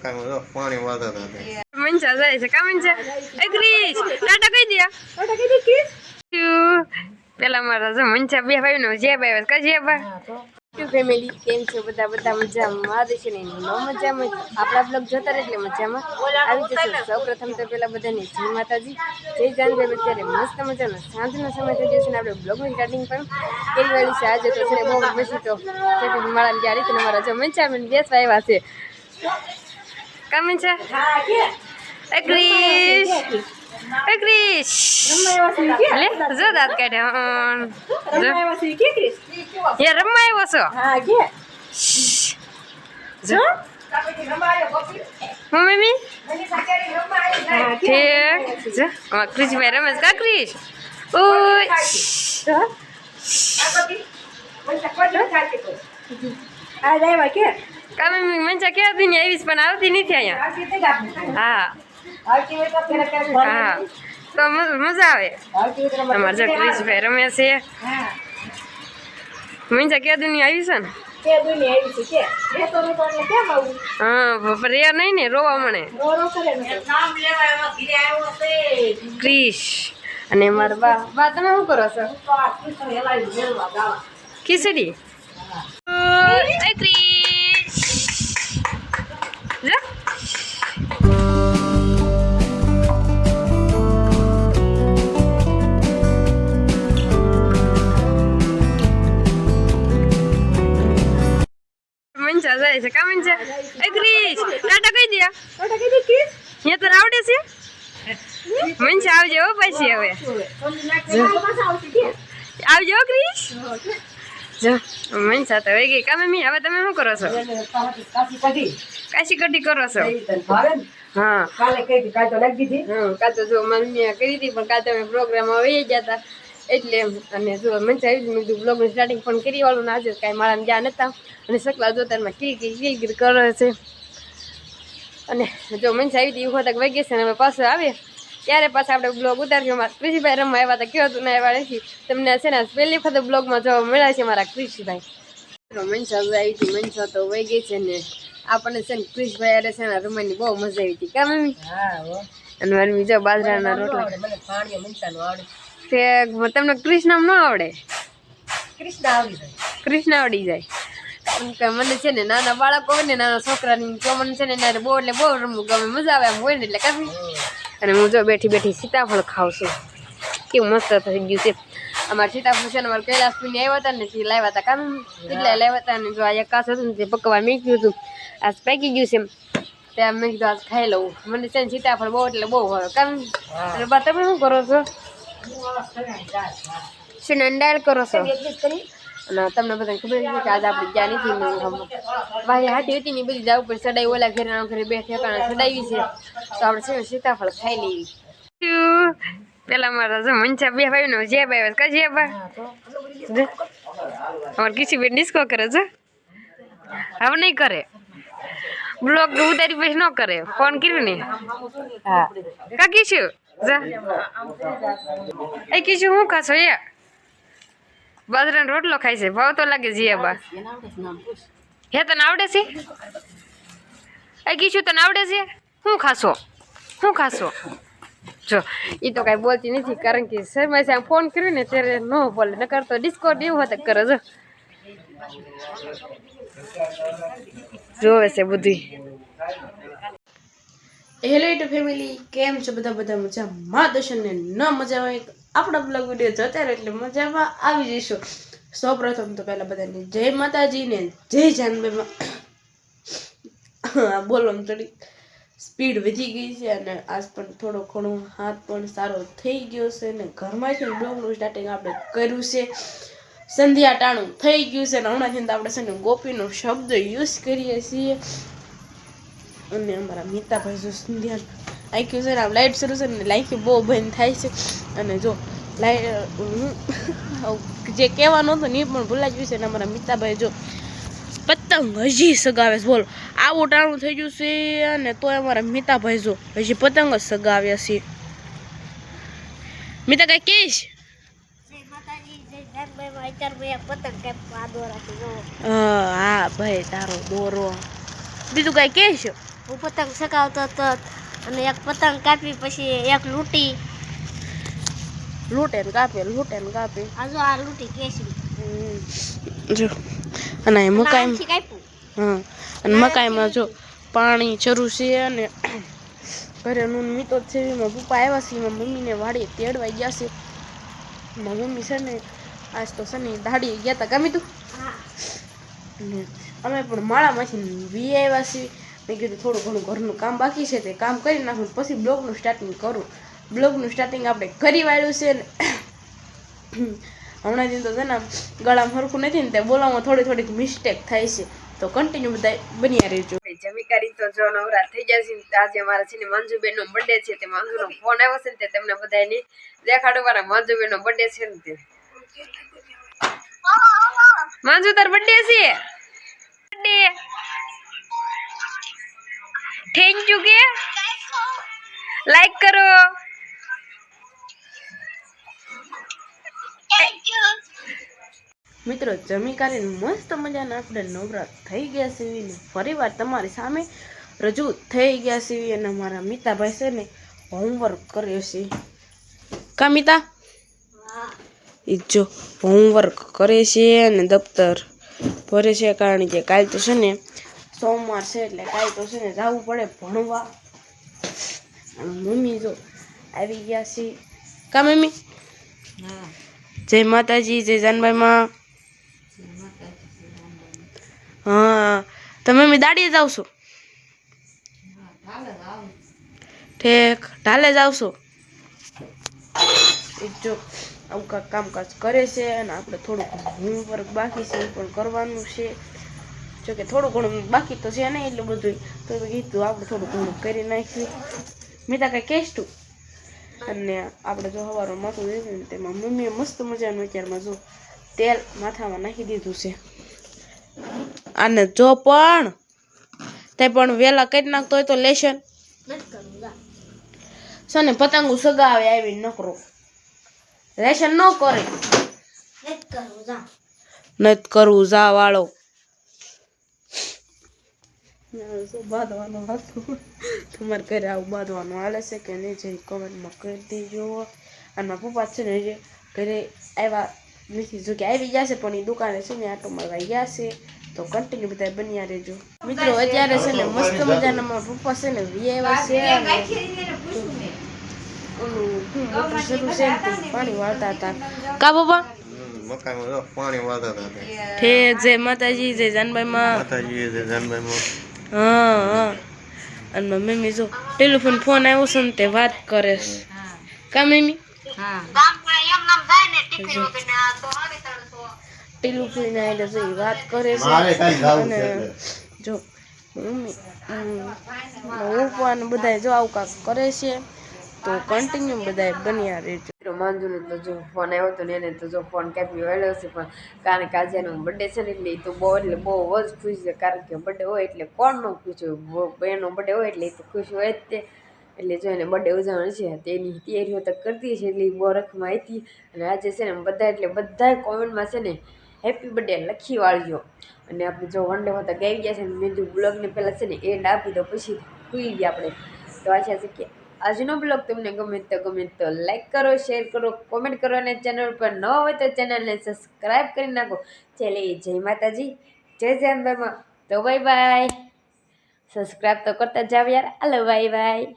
પાણી વાળતા મંચા જાય છે કા મંચા એ ક્રિશ ટાટા કહી દે ટાટા કહી દે ક્રિશ પેલા મારા જો મંચા બે ભાઈ નો જે ભાઈ કા જે બા ફેમિલી કેમ છે બધા મજામાં છે ને નો મજામાં આપણા બ્લોગ જોતા રહે એટલે મજામાં આવી જશે સૌપ્રથમ તો પેલા બધાને જય માતાજી જય જાનભાઈ અત્યારે મસ્ત મજાનો સાંજનો સમય થઈ ગયો છે ને આપણે બ્લોગની સ્ટાર્ટિંગ પણ કેવી વાળી છે આજે તો છે ને બહુ બેસી તો મારા ત્યાં રીતે મારા જો મંચા બેસવા આવ્યા છે કા મંચા ક્રિશ ક્રિશ લે જો દાંત કાઢ્યા યાર રમવા આવ્યો છો જો મમ્મી ઠીક જો ક્રિશભાઈ રમેશ કા ક્રિશ ઓય કા મમ્મી મંચા ક્યાં દી આવીશ પણ આવતી નથી અહીંયા હા હા તો મજા આવે અમારે જો ક્રિશભાઈ રમે છે મંચા ક્યાં દુનિયા આવી છે ને હા પણ યાર નહીં ને રોવા મને ક્રિશ અને મારા બા તમે શું કરો છો ખીચડી ક્રિશ મંચા જાય છે કા મંચા એ ક્રિશ ટાટા કહી દે ટાટા કહી દે ક્રિશ અહીંયા તો આવડે છે મંચા આવજો હો પછી હવે આવજો ક્રિશ જો મંચા તો વહી ગઈ કા મમ્મી હવે તમે શું કરો છો કાશી કઢી કરો છો હા કાલે કાલ તો જો મમ્મીએ કરી હતી પણ કાલ તમે પ્રોગ્રામમાં વહી ગયા હતા એટલે અને જો મંચા આવી મેં બ્લોગની સ્ટાર્ટિંગ પણ કરી વાળું ને આજે કાંઈ મારા જ્યાં નતા અને સકલા જોતારમાં કિલકિલ કરે છે અને જો મંચા આવી હતી એવું હતા વહી છે ને હવે પાછો આવે ત્યારે પાછા આપણે બ્લોગ ઉતાર્યો મારા ક્રિશભાઈ રમવા આવ્યા હતા કેવું હતું ના આવ્યા નથી તમને છે ને પહેલી વખત બ્લોગમાં જોવા મળ્યા છે મારા ક્રિશભાઈ મંચા આવી હતી મંચા તો વહી ગઈ છે ને આપણને છે ને ક્રિશભાઈ અરે છે ને રમવાની બહુ મજા આવી હતી કા મમ્મી અને મારી જો બાજરાના રોટલા તમને કૃષ્ણ ન આવડે કૃષ્ણ આવડી જાય મને છે ને નાના બાળકો હોય ને નાના છોકરાની તો મને છે ને એને બહુ એટલે બહુ રમવું ગમે મજા આવે એમ હોય ને એટલે કાપી અને હું જો બેઠી સીતાફળ ખાઉં છું કેવું મસ્ત થઈ ગયું છે અમારે સીતાફળ છે ને અમારે કૈલાસપુરની આવ્યા હતા ને તે લાવ્યા હતા કામ કેટલા લાવ્યા હતા ને જો આ કાચ હતું ને તે પકવા મૂક્યું હતું આજ પાકી ગયું છે ત્યાં મેં કીધું આજ ખાઈ લઉં મને છે ને સીતાફળ બહુ એટલે બહુ ભાવે કામ બા તમે શું કરો છો દાળ કરો છો અને તમને બધાને ખબર છે કે આજે આપણે જ્યાં નથી ભાઈ હાથી હતી ને બધી જવું પડે સડાઈ ઓલા ઘરે ઘરે બે ઠેકાણા સડાવી છે તો આપણે છે ને સીતાફળ ખાઈ લેવી પેલા મારા જો મંચા બે ભાઈ નો જે ભાઈ કા જે બા અમારે કિસી બેન ડિસ્કો કરે છે હવે નહીં કરે બ્લોગ ઉતારી પછી ન કરે ફોન કર્યું ને હા કા કીશું એ કીશું હું ખાશો એ બાજરાનો રોટલો ખાય છે ભાવ તો લાગે જીયાબા હે તને આવડે છે એ કીશું તને આવડે છે શું ખાશો જો એ તો કાંઈ બોલતી નથી કારણ કે શર્મા છે ફોન કર્યો ને ત્યારે ન બોલે ન કરતો ડિસ્કો એવું હોત કરે જોવે છે બુદ્ધિ હેલો યુટ્યુબ ફેમિલી કેમ છો બધા મજામાં દર્શન ને ન મજા આવે આપણા બ્લોગ વિડીયો જોતા રહે એટલે મજામાં આવી જઈશું સૌપ્રથમ તો પહેલા બધાને જય માતાજી ને જય જાનભાઈ બોલો થોડી સ્પીડ વધી ગઈ છે અને આજ પણ થોડો ઘણો હાથ પણ સારો થઈ ગયો છે ને ઘરમાં છે બ્લોગનું સ્ટાર્ટિંગ આપણે કર્યું છે સંધ્યા ટાણું થઈ ગયું છે ને હમણાંથી આપણે છે ને ગોપીનો શબ્દ યુઝ કરીએ છીએ અને અમારા મિતાભાઈ જો સંધ્યા આખ્યું છે ને આમ લાઇટ શરૂ છે ને લાઈટ બહુ બંધ થાય છે અને જો લાઈટ જે કહેવાનું હતું ને એ પણ ભૂલાઈ ગયું છે ને અમારા મિતાભાઈ જો પતંગ હજી સગાવે છે બોલો આવું ટાણું થઈ ગયું છે અને તોય અમારા મિતાભાઈ જો હજી પતંગ જ સગાવ્યા છે મિતા કઈ કહીશ હા ભાઈ તારો દોરો બીજું કઈ કહીશ હું પતંગ ચગાવતો હતો અને એક પતંગ કાપી પછી એક લૂંટી લૂંટે ને કાપે આ જો આ લૂંટી કેસરી જો અને મકાઈ આમથી કાપ્યું હા અને મકાઈમાં જો પાણી ચરું છે અને ઘરે નૂન મીતો જ છે એમાં પપ્પા આવ્યા છે એમાં મમ્મીને વાડીએ તેડવાઈ ગયા છે મારી મમ્મી છે ને આજ તો છે ને દાડીએ ગયા હતા ગમી તું અમે પણ માળામાંથી વી આવ્યા છીએ મેં કીધું થોડું ઘણું ઘરનું કામ બાકી છે તે કામ કરી નાખું પછી બ્લોગનું સ્ટાર્ટિંગ કરું બ્લોગનું સ્ટાર્ટિંગ આપણે કરી વાળ્યું છે ને હમણાં દિન તો છે ને ગળામાં હરખું નથી ને તે બોલાવવામાં થોડીક મિસ્ટેક થાય છે તો કન્ટિન્યુ બધા બન્યા રહેજો જમી કરી તો જો નવરા થઈ ગયા છે આજે અમારા છે ને મંજુબેન નો બર્થડે છે તે મંજુનો ફોન આવ્યો છે ને તે તમને બધાને દેખાડો મારા મંજુબેન નો બર્થડે છે ને તે મંજુ તાર બર્થડે છે થેન્ક યુ કે લાઈક કરો મિત્રો જમી કરીને મસ્ત મજાના આપણે નવરા થઈ ગયા છે ફરીવાર તમારી સામે રજૂ થઈ ગયા છે અને મારા મિતાભાઈ છે ને હોમવર્ક કરે છે કા મિતા એ જો હોમવર્ક કરે છે અને દફતર ભરે છે કારણ કે કાલ તો છે ને સોમવાર છે એટલે કાલ તો છે ને જવું પડે ભણવા મમ્મી જો આવી ગયા છે કા મમ્મી જય માતાજી જય જાનભાઈ માં હા તમે મમ્મી દાડીએ જાવ છો ઠેક ઢાલે જાવ છો જો આવું કાંઈક કામકાજ કરે છે અને આપણે થોડુંક હોમવર્ક બાકી છે એ પણ કરવાનું છે જોકે થોડું ઘણું બાકી તો છે નહીં એટલું બધું તો કીધું આપણે થોડું ઘણું કરી નાખ્યું મિતા કાંઈ કહીશ તું અને આપણે જો સવારમાં માથું દીધું ને તેમાં મમ્મીએ મસ્ત મજાનું અત્યારમાં જો તેલ માથામાં નાખી દીધું છે અને જો પણ તે પણ વહેલા કરી નાખતો હોય તો લેશન છે ને પતંગો સગાવે આવી નકરો લેશન ન કરે નથી કરવું જા વાળો બાંધવાનો હતું તમારે ઘરે આવું બાંધવાનું હાલે છે કે નહીં જઈ કમેન્ટમાં કરી દેજો અને મારા પપ્પા છે ને જે ઘરે આવ્યા નથી જો કે આવી ગયા છે પણ એ દુકાને છે ને આટો મારવા ગયા છે તો કન્ટિન્યુ બધા બન્યા રહેજો મિત્રો અત્યારે છે ને મસ્ત મજાના મારા પપ્પા છે ને વી આવ્યા છે ઓલું મોટર શરૂ છે ને પાણી વાળતા હતા કા પપ્પા પાણી વાળતા હતા ઠેક જય માતાજી જય જાનભાઈ માં માતાજી જય જાનભાઈ માં હા અને મમ્મી જો ટેલિફોન ફોન આવ્યો છે ને તે વાત કરે છે કા મમ્મી ટેલિફોન આવીને જો એ વાત કરે છે અને જો મમ્મી ઉપવાને બધા જો આવું કાંક કરે છે તો કન્ટિન્યુ બધા બન્યા રહેજો માંજુને તો જો ફોન આવ્યો હતો ને એને તો જો ફોન કાપી વાળ્યો છે પણ કારણ કે આજે એનો બર્થડે છે ને એટલે એ તો બહુ જ ખુશ છે કારણ કે બર્થડે હોય એટલે કોણ ન ખુશ હોય બહેનનો બર્થડે હોય એટલે એ તો ખુશ હોય જ તે એટલે જો એને બર્થડે ઉજવણી છે તેની તૈયારીઓ તો કરતી છે એટલે એ બહુ રખમાં હતી અને આજે છે ને બધા કોમેન્ટમાં છે ને હેપી બર્થડે લખી વાળજો અને આપણે જો વન ડે હોતા ગઈ ગયા છે ને મેં જો બ્લોગને પહેલાં છે ને એન્ડ આપી દો પછી સુઈ ગયા આપણે તો આશા છે કે આજનો બ્લોગ તમને ગમે તો લાઈક કરો શેર કરો કોમેન્ટ કરો અને ચેનલ પર ન હોય તો ચેનલને સબસ્ક્રાઈબ કરી નાખો ચાલે જય માતાજી જય જાનભાઈમાં તો બાય બાય સબસ્ક્રાઈબ તો કરતા જાવ યાર હાલો બાય બાય